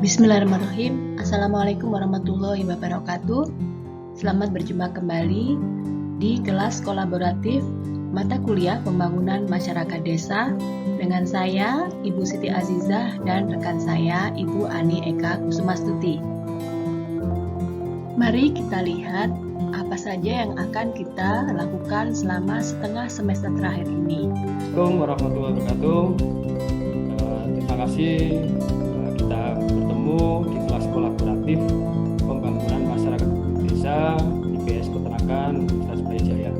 Bismillahirrahmanirrahim. Assalamualaikum warahmatullahi wabarakatuh. Selamat berjumpa kembali di kelas kolaboratif mata kuliah pembangunan masyarakat desa dengan saya Ibu Siti Azizah dan rekan saya Ibu Ani Eka Kusumastuti. Mari kita lihat apa saja yang akan kita lakukan selama setengah semester terakhir ini. Assalamualaikum warahmatullahi wabarakatuh. Terima kasih kita bertemu di kelas kolaboratif pembangunan masyarakat desa IPS Peternakan Universitas Brawijaya.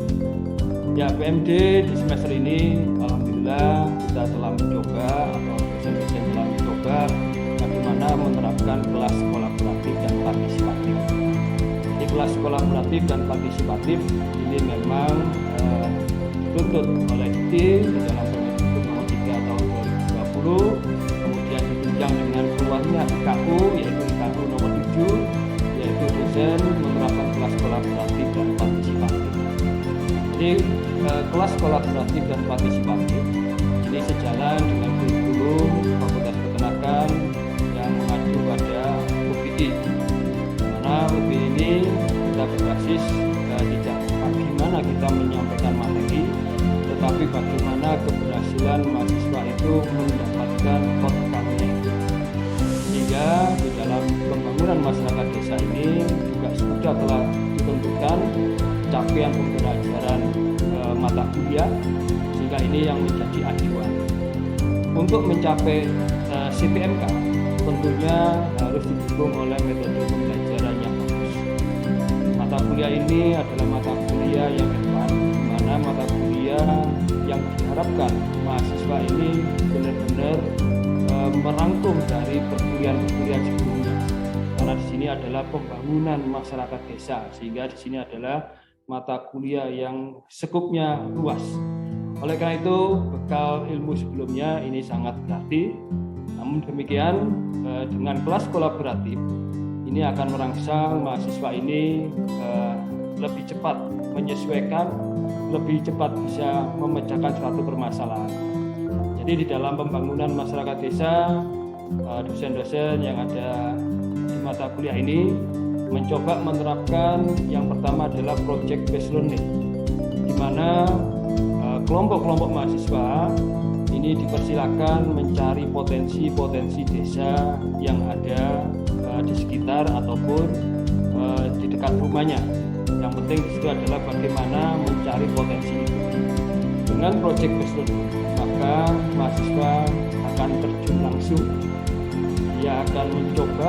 Ya, PMD di semester ini alhamdulillah kita telah mencoba atau dosen-dosen telah mencoba bagaimana menerapkan kelas kolaboratif dan partisipatif. Di kelas kolaboratif dan partisipatif ini memang dituntut oleh tim di dalam Permendikbud nomor 3 tahun 2020, kemudian ditunjang dengan keluarnya IKU yaitu IKU nomor 7, yaitu dosen menerapkan kelas kolaboratif dan partisipatif. Jadi kelas kolaboratif dan partisipatif ini sejalan dengan kurikulum Fakultas Peternakan yang mengacu pada UPI. Karena UPI ini kita berbasis tidak bagaimana kita menyampaikan materi, tetapi bagaimana keberhasilan mahasiswa itu mendapatkan outcome-nya. Sehingga di dalam pembangunan masyarakat desa ini juga sudah telah ditentukan capaian pembelajaran mata kuliah, sehingga ini yang menjadi acuan. Untuk mencapai CPMK tentunya harus didukung oleh metode pembelajaran yang bagus. Mata kuliah ini adalah mata kuliah yang advance, di mana mata kuliah yang diharapkan mahasiswa ini benar-benar merangkum dari perkuliahan sebelumnya. Karena di sini adalah pembangunan masyarakat desa, sehingga di sini adalah mata kuliah yang skupnya luas. Oleh karena itu, bekal ilmu sebelumnya ini sangat berarti. Namun demikian, dengan kelas kolaboratif ini akan merangsang mahasiswa ini lebih cepat menyesuaikan, lebih cepat bisa memecahkan suatu permasalahan. Jadi di dalam pembangunan masyarakat desa, dosen-dosen yang ada di mata kuliah ini mencoba menerapkan yang pertama adalah project based learning, di mana kelompok-kelompok mahasiswa ini dipersilakan mencari potensi-potensi desa yang ada di sekitar ataupun di dekat rumahnya. Yang penting di situ adalah bagaimana mencari potensi itu. Dengan project based learning, maka mahasiswa akan terjun langsung. Dia akan mencoba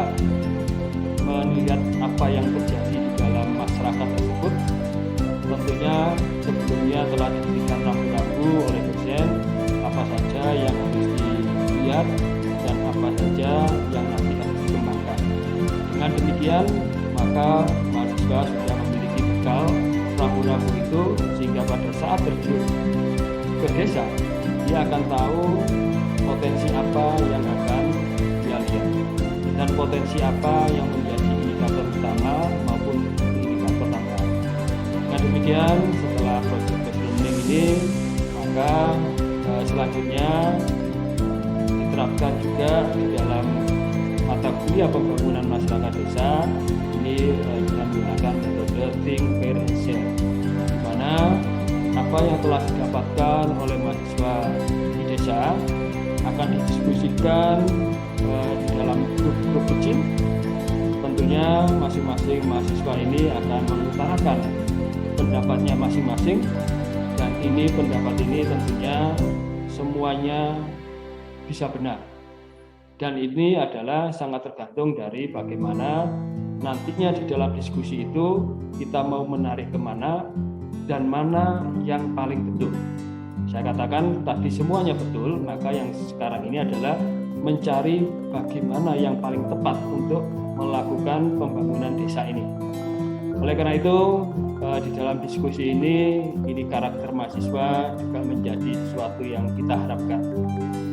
melihat apa yang terjadi di dalam masyarakat tersebut. Tentunya sebelumnya telah diberikan rambu-rambu oleh dosen apa saja yang harus dilihat dan apa saja yang nanti harus dikembangkan. Dengan demikian, maka mahasiswa sudah memiliki bekal rambu-rambu itu, sehingga pada saat terjun ke desa, dia akan tahu potensi apa yang akan dia lihat dan potensi apa yang menjadi indikator utama maupun indikator tambahan. Dengan demikian, setelah project based learning ini, maka selanjutnya diterapkan juga di dalam mata kuliah pembangunan masyarakat desa ini dengan menggunakan metode think, pair, and share, di mana apa yang telah didapatkan oleh mahasiswa di desa akan didiskusikan di dalam grup-grup kecil. Tentunya masing-masing mahasiswa ini akan mengutarakan pendapatnya masing-masing, dan ini pendapat ini tentunya semuanya bisa benar. Dan ini adalah sangat tergantung dari bagaimana nantinya di dalam diskusi itu kita mau menarik kemana dan mana yang paling betul. Saya katakan tadi semuanya betul, maka yang sekarang ini adalah mencari bagaimana yang paling tepat untuk melakukan pembangunan desa ini. Oleh karena itu, di dalam diskusi ini karakter mahasiswa juga menjadi sesuatu yang kita harapkan,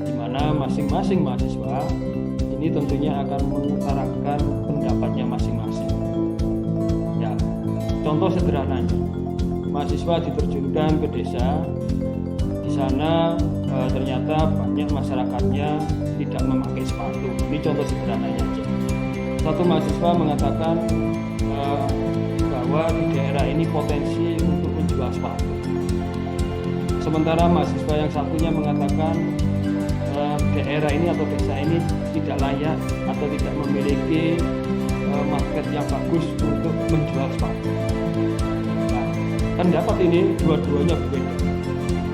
di mana masing-masing mahasiswa ini tentunya akan mengutarakan pendapatnya masing-masing. Ya, contoh sederhananya, mahasiswa diterjunkan ke desa, di sana ternyata banyak masyarakatnya tidak memakai sepatu. Ini contoh sederhananya aja. satu mahasiswa mengatakan bahwa di daerah ini potensi untuk menjual sepatu. Sementara mahasiswa yang satunya mengatakan daerah ini atau desa ini tidak layak atau tidak memiliki market yang bagus untuk menjual sepatu. Nah, pendapat ini dua-duanya berbeda,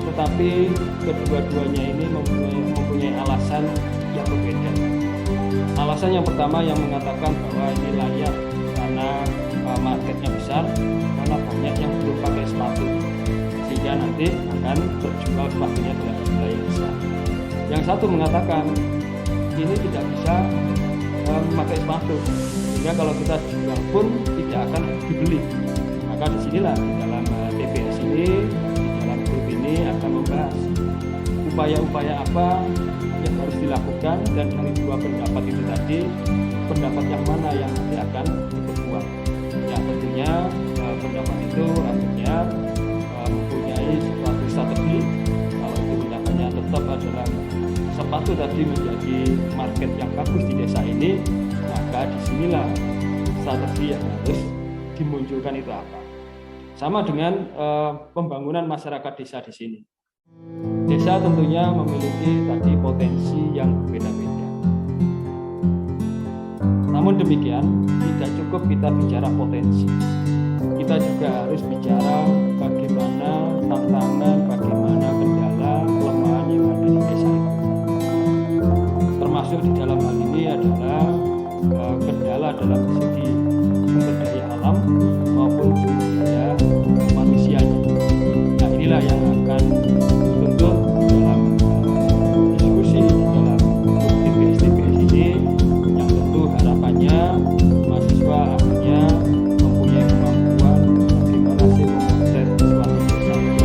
tetapi kedua-duanya ini mempunyai alasan yang berbeda. Alasan yang pertama yang mengatakan bahwa ini layak karena marketnya besar, karena banyak yang belum pakai sepatu, sehingga nanti akan terjual sepatunya dalam jumlah yang besar. Yang satu mengatakan ini tidak bisa memakai sepatu, sehingga kalau kita jual pun tidak akan dibeli. Maka disinilah di dalam TPS ini, di dalam grup ini akan membahas upaya-upaya apa yang harus dilakukan, dan dari dua pendapat itu tadi, pendapat yang mana yang nanti akan diperkuat. Ya tentunya pendapat itu artinya mempunyai suatu strategi. Kalau itu pendapatnya tetap adalah sepatu tadi menjadi market yang bagus di desa ini, maka disinilah strategi yang harus dimunculkan itu apa. Sama dengan pembangunan masyarakat desa di sini. Desa tentunya memiliki tadi potensi yang berbeda-beda. Namun demikian, tidak cukup kita bicara potensi. Kita juga harus bicara bagaimana tantangan, bagaimana kendala, kelemahan yang ada di desa itu. Termasuk di dalam hal ini adalah kendala dalam segi sumber daya alam maupun sumber daya manusianya. Nah, inilah yang akan dituntut dalam diskusi dalam TPS ini, yang tentu harapannya mahasiswa akhirnya mempunyai kemampuan bagaimana sih memotret suatu desa itu,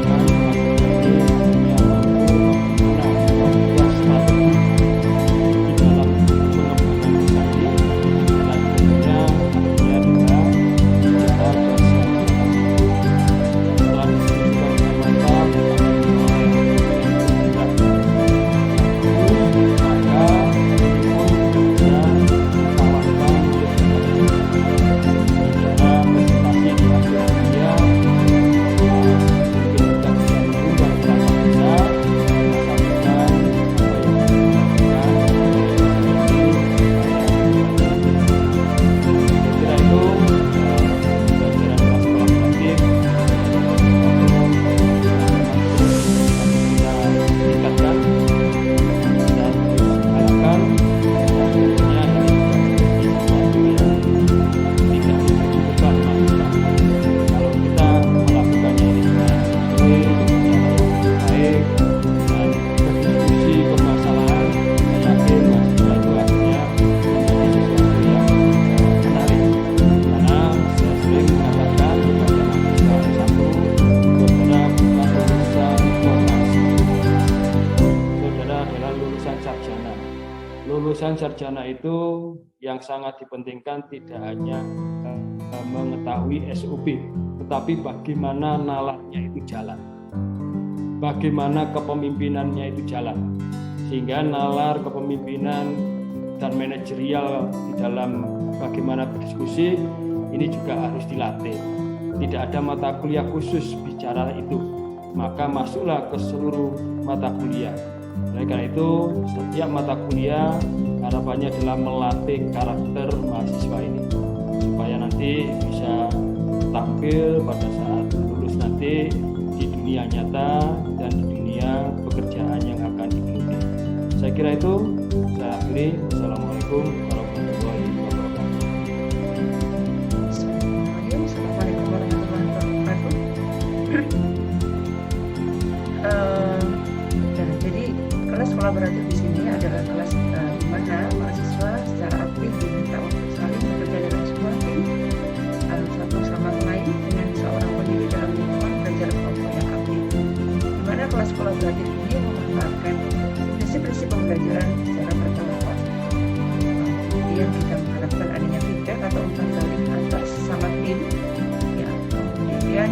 dan mahasiswa ini akhirnya mampu bagaimana membuat strategi di dalam pengembangan desa ini, dan tentunya akhirnya adalah bicara dasar. Setelah diskusikan dengan mantap lulusan sarjana itu yang sangat dipentingkan tidak hanya mengetahui SOP, tetapi bagaimana nalarnya itu jalan, bagaimana kepemimpinannya itu jalan, sehingga nalar kepemimpinan dan manajerial di dalam bagaimana berdiskusi ini juga harus dilatih. Tidak ada mata kuliah khusus bicara itu, maka masuklah ke seluruh mata kuliah. Oleh karena itu, setiap mata kuliah harapannya adalah melatih karakter mahasiswa ini, supaya nanti bisa tampil pada saat lulus nanti di dunia nyata dan di dunia pekerjaan yang akan digeluti. Saya kira itu, saya akhiri. Wassalamualaikum warahmatullahi wabarakatuh. Assalamualaikum warahmatullahi wabarakatuh. Jadi kelas kolaboratif di sini adalah kelas di mana mahasiswa secara aktif diminta untuk saling bekerja dalam sebuah tim, satu sama lain dengan seorang pendidik dalam lingkungan belajar kelompok yang aktif. Di mana kelas kolaboratif ini memanfaatkan prinsip-prinsip pembelajaran secara berkelompok. Kemudian kita mengharapkan adanya feedback atau umpan balik antar sesama tim. Ya, kemudian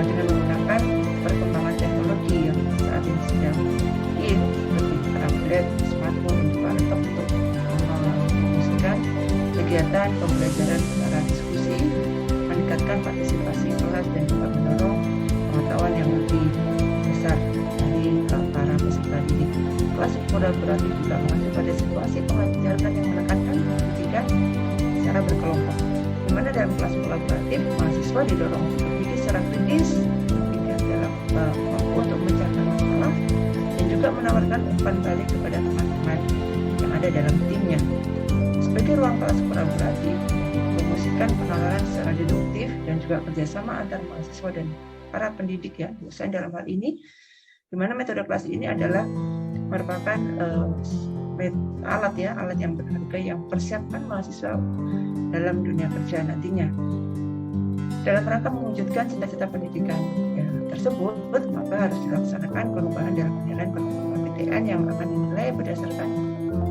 dengan menggunakan perkembangan teknologi yang saat ini sedang seperti tablet, smartphone, dan juga laptop untuk kolaboratif juga mengacu pada situasi pengajaran yang menekankan pendidikan secara berkelompok. Di mana dalam kelas kolaboratif, mahasiswa didorong untuk berpikir secara kritis, berpikir dalam mampu untuk memecahkan masalah, dan juga menawarkan umpan balik kepada teman-teman yang ada dalam timnya. Sebagai ruang kelas kolaboratif, mempromosikan penalaran secara deduktif dan juga kerjasama antar mahasiswa dan para pendidik ya, dosen dalam hal ini, di mana metode kelas ini adalah merupakan alat yang berharga yang persiapkan mahasiswa dalam dunia kerja nantinya. Dalam rangka mewujudkan cita-cita pendidikan tersebut, maka harus dilaksanakan pengembangan dalam penilaian PTN yang akan dinilai berdasarkan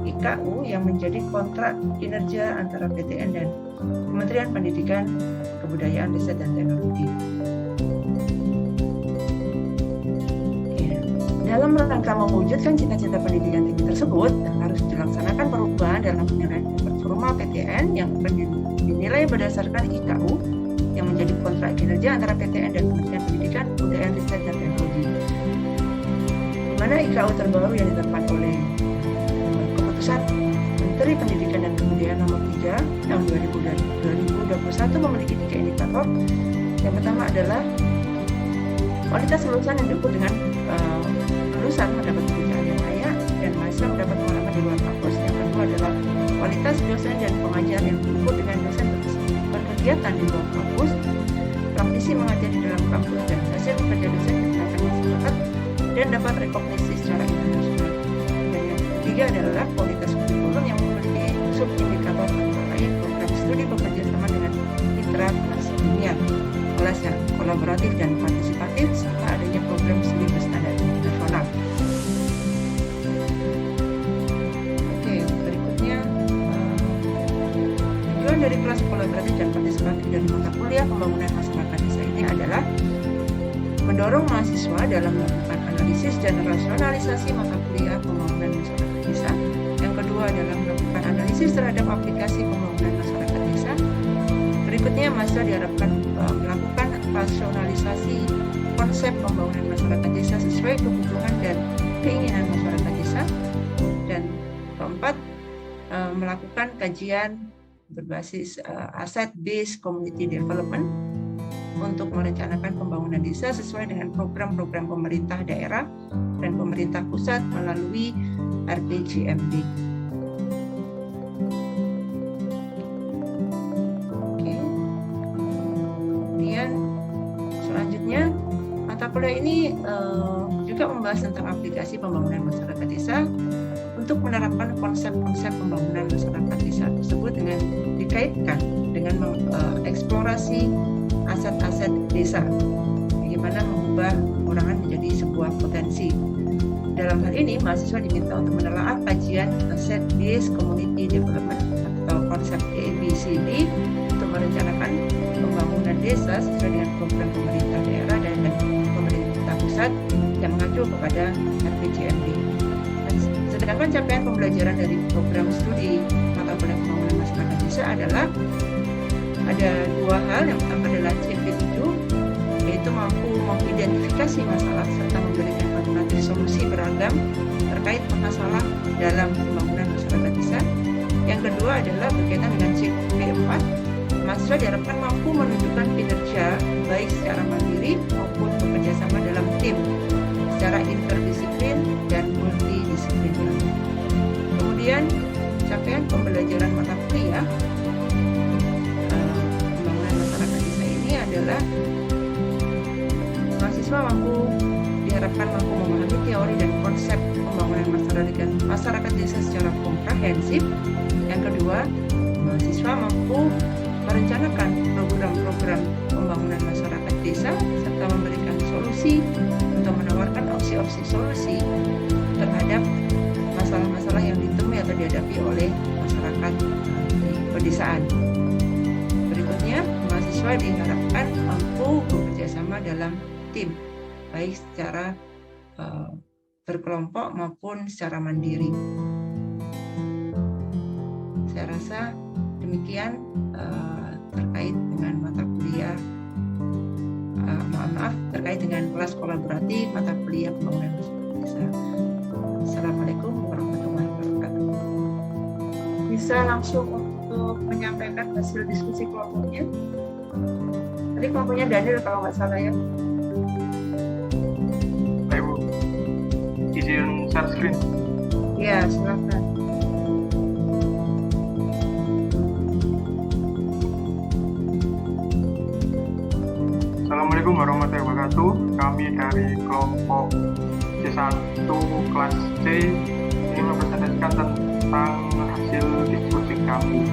IKU yang menjadi kontrak kinerja antara PTN dan Kementerian Pendidikan, Kebudayaan, Riset dan Teknologi. Dalam rangka mewujudkan cita-cita pendidikan tinggi tersebut, harus dilaksanakan perubahan dalam penilaian performa PTN yang akan dinilai berdasarkan IKU yang menjadi kontrak kinerja antara PTN dan Kementerian Pendidikan, Kebudayaan, Riset dan Teknologi. Di mana IKU terbaru yang ditetapkan oleh Keputusan Menteri Pendidikan dan Kebudayaan Nomor 3 tahun 2021 memiliki 3 indikator. Yang pertama adalah kualitas lulusan yang diukur dengan lulusan mendapat pekerjaan yang layak dan mahasiswa mendapat pengalaman di luar kampus. Yang kedua adalah kualitas dosen dan pengajar yang diukur dengan dosen berkegiatan di luar kampus, praktisi mengajar di dalam kampus, dan hasil kerja dosen yang digunakan masyarakat dan dapat rekognisi secara internasional. Dan yang ketiga adalah kualitas kurikulum yang memiliki sub-indikator antara lain program studi bekerja sama dengan mitra kelas dunia, kelas yang kolaboratif dan partisipatif, serta adanya program studi berstandar internasional. Oke, berikutnya tujuan dari kelas kolaboratif dan partisipatif dari mata kuliah pembangunan masyarakat desa ini adalah mendorong mahasiswa dalam melakukan analisis dan rasionalisasi mata kuliah pembangunan masyarakat desa. Yang kedua adalah melakukan analisis terhadap aplikasi pembangunan masyarakat desa. Berikutnya, mahasiswa diharapkan melakukan rasionalisasi konsep pembangunan masyarakat desa sesuai kebutuhan dan keinginan masyarakat desa. Dan keempat, melakukan kajian berbasis asset-based community development untuk merencanakan pembangunan desa sesuai dengan program-program pemerintah daerah dan pemerintah pusat melalui RPJMD. Kemudian selanjutnya mata kuliah ini juga membahas tentang aplikasi pembangunan masyarakat desa untuk menerapkan konsep-konsep pembangunan masyarakat desa tersebut dengan dikaitkan dengan mengeksplorasi aset-aset desa, bagaimana mengubah kekurangan menjadi sebuah potensi. Dalam hal ini, mahasiswa diminta untuk menelaah kajian asset-based community development atau konsep ABCD untuk merencanakan pembangunan desa sesuai dengan program pemerintah daerah dan pemerintah pusat yang mengacu kepada RPJMD. Sedangkan capaian pembelajaran dari program studi mata kuliah pembangunan masyarakat desa adalah ada dua hal. Yang pertama adalah CP7, yaitu mampu mengidentifikasi masalah serta memberikan alternatif solusi beragam terkait masalah dalam pembangunan masyarakat desa. Yang kedua adalah berkaitan dengan CP4, mahasiswa diharapkan mampu menunjukkan kinerja baik secara mandiri maupun bekerjasama dalam tim secara interdisiplin dan multidisipliner. Kemudian capaian pembelajaran mata kuliah pembangunan masyarakat desa ini adalah mahasiswa diharapkan mampu memahami teori dan konsep pembangunan masyarakat desa secara komprehensif. Yang kedua, mahasiswa mampu merencanakan program-program pembangunan masyarakat desa serta memberikan solusi atau menawarkan opsi-opsi solusi terhadap masalah-masalah yang ditemui atau dihadapi oleh masyarakat di pedesaan. Berikutnya, mahasiswa diharapkan mampu bekerjasama dalam tim, baik secara berkelompok maupun secara mandiri. Saya rasa demikian terkait dengan mata kuliah, terkait dengan kelas kolaboratif mata kuliah pembangunan masyarakat desa. Assalamualaikum warahmatullahi wabarakatuh. langsung untuk menyampaikan hasil diskusi kelompoknya. Tadi kelompoknya Daniel kalau nggak salah ya. Baik Bu, izin share screen. Ya, silakan. Assalamualaikum warahmatullahi wabarakatuh. Kami dari kelompok C1 kelas C ini mempresentasikan tentang hasil diskusi kami.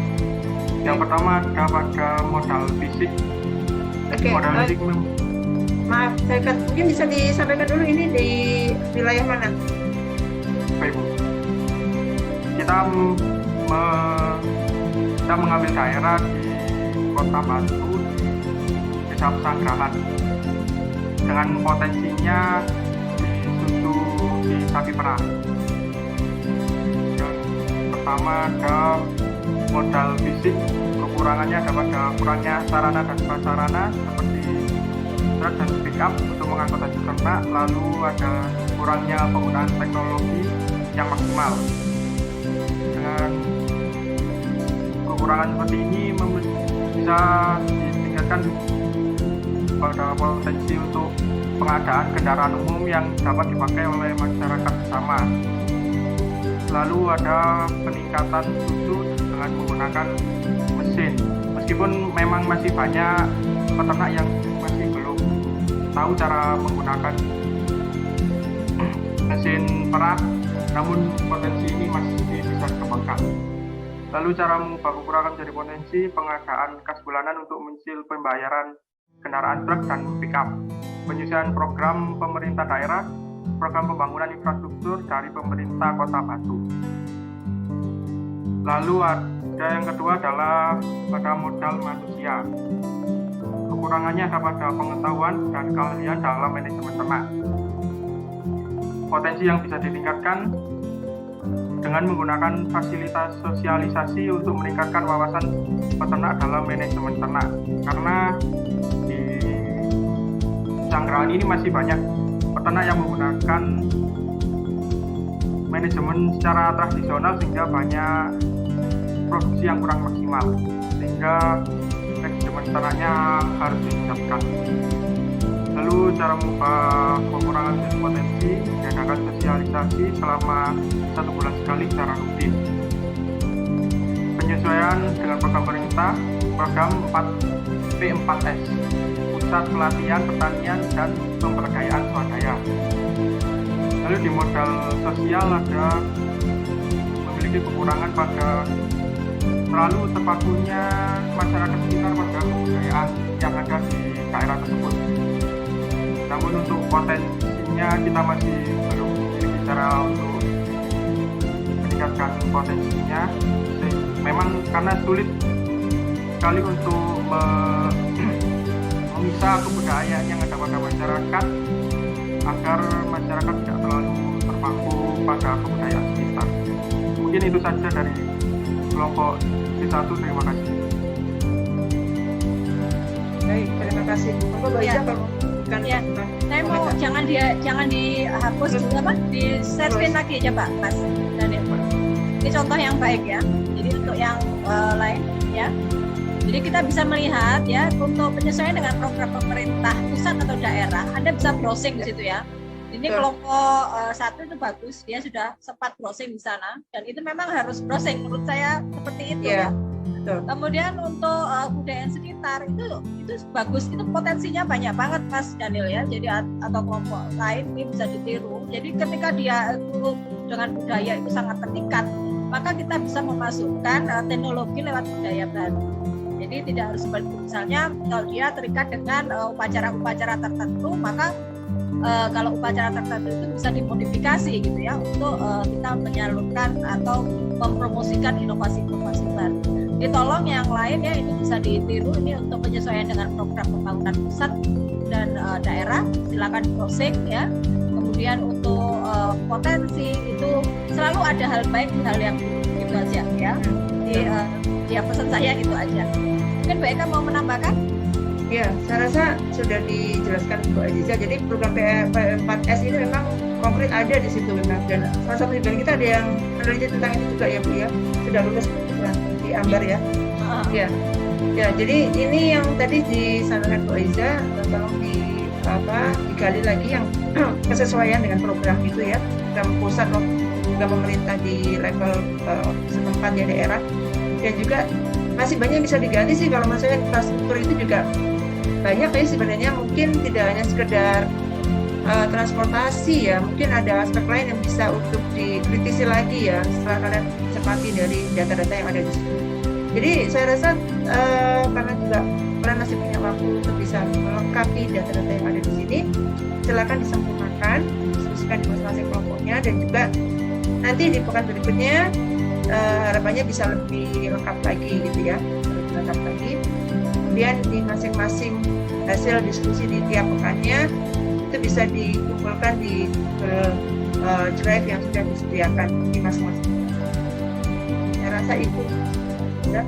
Yang pertama ada pada modal fisik. Oke, Modal fisik maaf, mungkin bisa disampaikan dulu ini di wilayah mana? Baik Bu. Kita mengambil daerah di Kota Batu, Desa Pesanggerahan, dengan potensinya di susu di sapi perah. Yang pertama ada modal fisik, kekurangannya ada pada kurangnya sarana dan prasarana seperti truk dan pickup untuk mengangkut hasil ternak, lalu ada kurangnya penggunaan teknologi yang maksimal. Dengan kekurangan seperti ini bisa ditingkatkan pada potensi untuk pengadaan kendaraan umum yang dapat dipakai oleh masyarakat bersama. Lalu ada peningkatan susu dengan menggunakan mesin. Meskipun memang masih banyak peternak yang masih belum tahu cara menggunakan mesin perah, namun potensi ini masih bisa dikembangkan. Lalu cara mengubah kekurangan menjadi potensi pengadaan kas bulanan untuk mencicil pembayaran kendaraan truk dan pickup, penyusunan program pemerintah daerah, program pembangunan infrastruktur dari pemerintah Kota Batu. Lalu ada yang kedua adalah pada modal manusia. Kekurangannya ada pada pengetahuan dan keahlian dalam manajemen ternak. Potensi yang bisa ditingkatkan dengan menggunakan fasilitas sosialisasi untuk meningkatkan wawasan peternak dalam manajemen ternak. Karena di Pesanggerahan ini masih banyak peternak yang menggunakan manajemen secara tradisional sehingga banyak produksi yang kurang maksimal, sehingga manajemen ternaknya harus ditingkatkan. Lalu cara mengubah kekurangan dan potensi diadakan sosialisasi selama 1 bulan sekali secara rutin. Penyesuaian dengan program pemerintah, program 4P4S, Pusat Pelatihan Pertanian dan Pemberdayaan Swadaya. Lalu di modal sosial ada memiliki kekurangan pada terlalu terpakunya masyarakat sekitar pada kebudayaan yang ada di daerah tersebut. Namun untuk potensinya kita masih belum memiliki cara untuk meningkatkan potensinya. Memang karena sulit sekali untuk memisah kebudayaan yang ada pada masyarakat agar masyarakat tidak terlalu terpaku pada kebudayaan sekitar. Mungkin itu saja dari kelompok C1. Terima kasih. Baik, terima kasih. Bapak baca Ya. kalau bukan Ya. Saya mau jangan dihapus apa? Di share screen lagi aja Pak, Mas Daniel. Ini contoh yang baik ya. Jadi untuk yang lain ya. Jadi kita bisa melihat ya untuk penyesuaian dengan program pemerintah pusat atau daerah. Anda bisa browsing di situ ya. Ini kelompok 1 itu bagus, dia sudah sempat browsing di sana dan itu memang harus browsing menurut saya seperti itu ya. Betul. Kemudian untuk budaya sekitar itu bagus, itu potensinya banyak banget Mas Daniel ya. Jadi atau kelompok lain ini bisa ditiru. Jadi ketika dia itu dengan budaya itu sangat tertingkat, maka kita bisa memasukkan teknologi lewat budaya baru. Jadi tidak harus seperti misalnya kalau dia terikat dengan upacara-upacara tertentu, maka kalau upacara tertentu itu bisa dimodifikasi gitu ya untuk kita menyalurkan atau mempromosikan inovasi-inovasi baru. Jadi tolong yang lain ya ini bisa ditiru ini untuk penyesuaian dengan program pembangunan pusat dan daerah, silakan browsing ya. Kemudian untuk potensi itu selalu ada hal baik, hal yang buruk gitu aja ya. Jadi ya pesan saya itu aja. Mungkin Mbak Eka mau menambahkan? Ya, saya rasa sudah dijelaskan Bu Aziza. Jadi program P4S ini memang konkret ada di situ memang. Dan salah satu dari kita ada yang meneliti tentang itu juga ya Bu ya. Sudah lulus di Ambar ya. Ya, ya. Jadi ini yang tadi disampaikan Bu Aiza, tolong digali lagi yang kesesuaian dengan program itu ya, program pusat program pemerintah di level setempat ya daerah. Dan juga masih banyak yang bisa digali sih kalau maksudnya infrastruktur itu juga banyak ya sebenarnya, mungkin tidak hanya sekedar transportasi ya, mungkin ada aspek lain yang bisa untuk dikritisi lagi ya setelah kalian cermati dari data-data yang ada di situ. Jadi saya rasa karena juga kalian masih punya waktu untuk bisa melengkapi data-data yang ada di sini, silakan disempurnakan, diskusikan di masing-masing kelompoknya, dan juga nanti di pekan berikutnya harapannya bisa lebih lengkap lagi gitu ya, lebih lengkap lagi. Kemudian di masing-masing hasil diskusi di tiap pekannya itu bisa dikumpulkan di drive yang sudah disediakan di masing-masing. Saya rasa itu sudah.